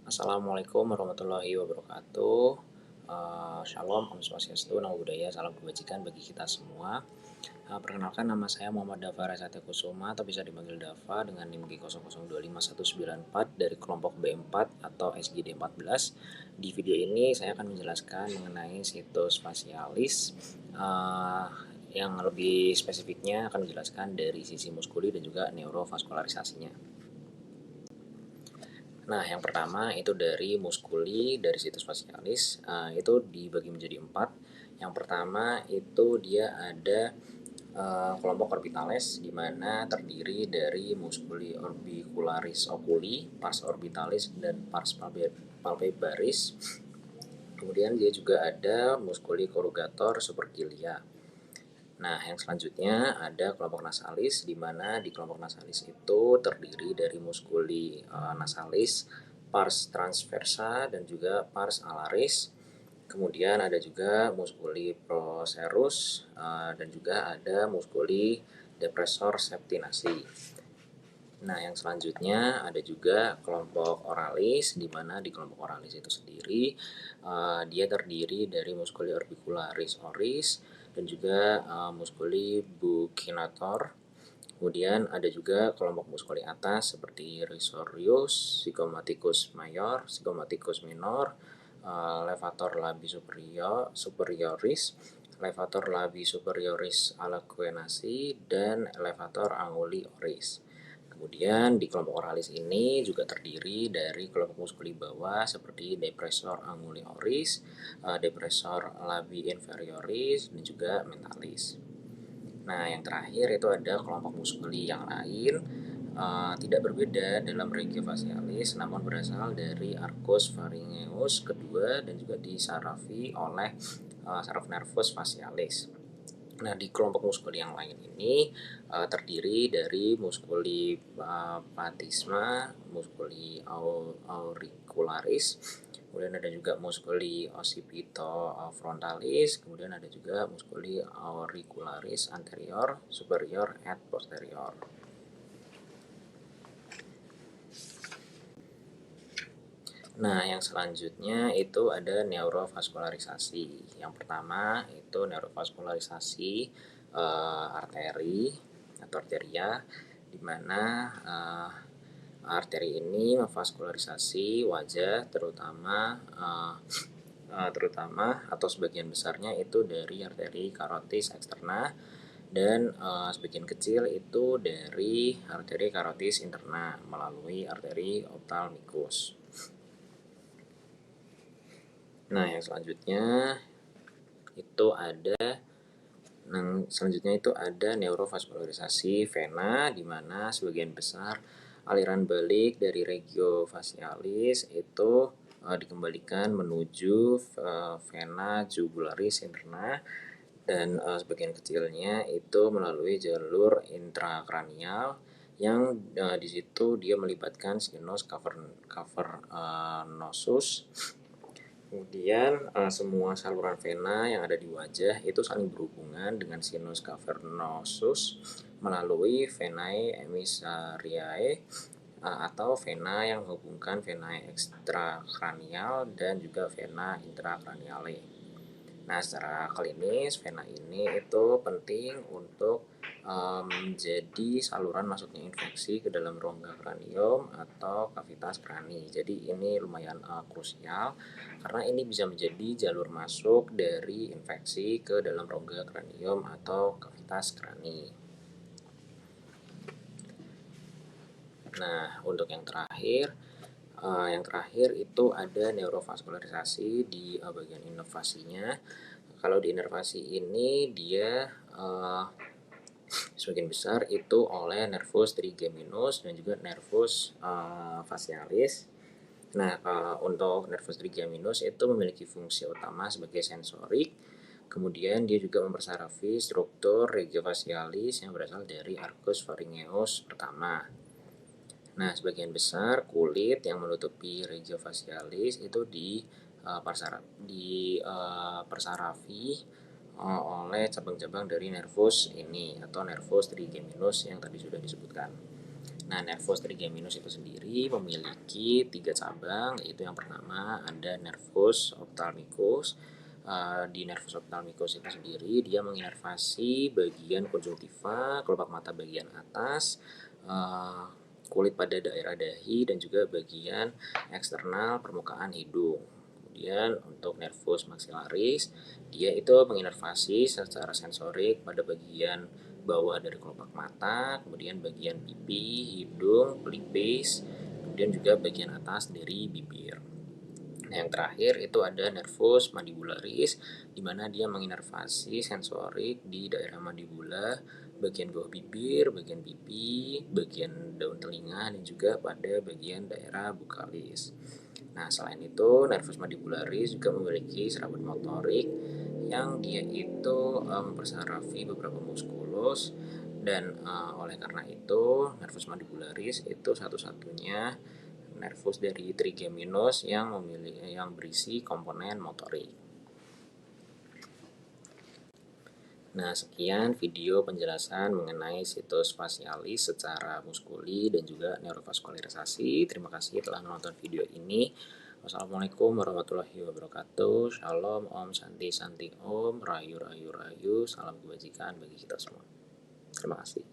Assalamualaikum warahmatullahi wabarakatuh. Shalom, Om Swastiastu, Namo Buddhaya, salam kebajikan bagi kita semua. Perkenalkan, nama saya Muhammad Dava Rasatya Kusuma atau bisa dipanggil Dava dengan NIM G00259194 dari kelompok B4 atau SGD14. Di video ini saya akan menjelaskan mengenai situs facialis, yang lebih spesifiknya akan menjelaskan dari sisi muskuli dan juga neurovaskularisasinya. Nah, yang pertama itu dari muskuli dari situs facialis, itu dibagi menjadi 4. Yang pertama itu dia ada kelompok orbitalis, di mana terdiri dari muskuli orbicularis oculi, pars orbitalis, dan pars palpebraris. Kemudian dia juga ada muskuli corrugator supercilia. Nah, yang selanjutnya ada kelompok nasalis, di mana di kelompok nasalis itu terdiri dari muskuli nasalis, pars transversa, dan juga pars alaris. Kemudian ada juga muskuli procerus, dan juga ada muskuli depressor septinasi. Nah, yang selanjutnya ada juga kelompok oralis, di mana di kelompok oralis itu sendiri dia terdiri dari muskuli orbicularis oris dan juga muskuli buccinator. Kemudian ada juga kelompok muskuli atas seperti risorius, zygomaticus mayor, zygomaticus minor, levator labii superioris, levator labii superioris alacuenasi, dan levator anguli oris. Kemudian di kelompok oralis ini juga terdiri dari kelompok muskuli bawah seperti depressor anguli oris, depressor labii inferioris, dan juga mentalis. Nah, yang terakhir itu ada kelompok muskuli yang lain, tidak berbeda dalam regio facialis, namun berasal dari arcus pharyngeus kedua dan juga disarafi oleh saraf nervus facialis. Nah, di kelompok muskuli yang lain ini terdiri dari muskuli patisma, muskuli auricularis, kemudian ada juga muskuli occipito frontalis, kemudian ada juga muskuli auricularis anterior, superior, et posterior. Nah, yang selanjutnya itu ada neurovaskularisasi. Yang pertama itu neurovaskularisasi arteri atau arteria, di mana arteri ini memvaskularisasi wajah terutama atau sebagian besarnya itu dari arteri karotis eksterna, dan sebagian kecil itu dari arteri karotis interna melalui arteri ophthalmicus. Nah, yang selanjutnya itu ada neurovaskularisasi vena, di mana sebagian besar aliran balik dari regio facialis itu dikembalikan menuju vena jugularis interna, dan sebagian kecilnya itu melalui jalur intrakranial yang di situ dia melibatkan sinus cavernosus. Kemudian semua saluran vena yang ada di wajah itu saling berhubungan dengan sinus cavernosus melalui venae emissariae atau vena yang menghubungkan venae ekstrakranial dan juga vena intrakraniale. Nah, secara klinis vena ini itu penting untuk menjadi saluran masuknya infeksi ke dalam rongga kranium atau kavitas krani. Jadi ini lumayan krusial karena ini bisa menjadi jalur masuk dari infeksi ke dalam rongga kranium atau kavitas krani. Nah, untuk yang terakhir itu ada neurovaskularisasi di bagian inervasinya. Kalau di inervasi ini dia sebagian besar itu oleh nervus trigeminus dan juga nervus facialis. Nah, untuk nervus trigeminus itu memiliki fungsi utama sebagai sensorik. Kemudian dia juga mempersarafi struktur regio facialis yang berasal dari arcus pharyngeus pertama. Nah, sebagian besar kulit yang menutupi regio facialis itu persarafi oleh cabang-cabang dari nervus ini atau nervus trigeminus yang tadi sudah disebutkan. Nah, nervus trigeminus itu sendiri memiliki 3 cabang, yaitu yang pertama ada nervus ophthalmicus. Di nervus ophthalmicus itu sendiri dia menginervasi bagian konjungtiva, kelopak mata bagian atas, kulit pada daerah dahi dan juga bagian eksternal permukaan hidung. Kemudian untuk nervus maxillaris, dia itu menginervasi secara sensorik pada bagian bawah dari kelopak mata, kemudian bagian pipi, hidung, pelipis, kemudian juga bagian atas dari bibir. Nah, yang terakhir itu ada nervus mandibularis, di mana dia menginervasi sensorik di daerah mandibula, bagian bawah bibir, bagian pipi, bagian daun telinga, dan juga pada bagian daerah bukalis. Nah, selain itu, nervus mandibularis juga memiliki serabut motorik yang dia itu mempersarafi beberapa muskulus, dan oleh karena itu nervus mandibularis itu satu-satunya nervus dari trigeminus yang berisi komponen motorik. Nah, sekian video penjelasan mengenai situs facialis secara muskuli dan juga neurovascularisasi. Terima kasih telah menonton video ini. Wassalamualaikum warahmatullahi wabarakatuh. Shalom, Om, Santi, Santi, Om, Rayu, Rayu, Rayu. Salam kebajikan bagi kita semua. Terima kasih.